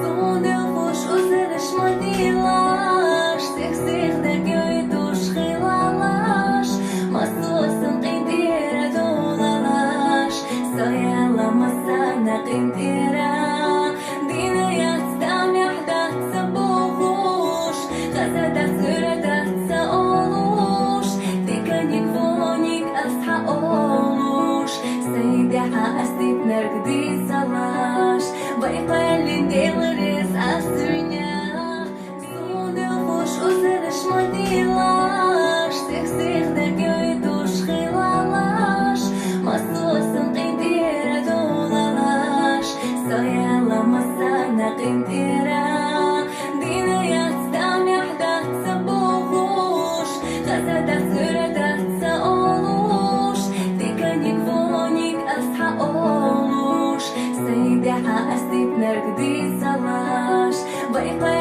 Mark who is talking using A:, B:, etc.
A: Sonde hoş özeliş madilaş Seksik de göğüdüş xilalaş Masosın qintira dolalaş Sayalamazsana qintira Dina yatsam yahdat sabuhuş Qazadat züradat saoluş Dikanik vonik asha oluş Saydiha asip nergdi salaş Bayqalin deliriz asırnya Sonde hoş özeliş madilaş Seksik de göğüdüş xilalaş Masosın qintira dolalaş Sayalamazsana qintira Dina yatsam yahdat sabuhuş Qazadat züradat saoluş Dikanik vonik asha oluş Saydiha asip nergdi salaş Bayqalin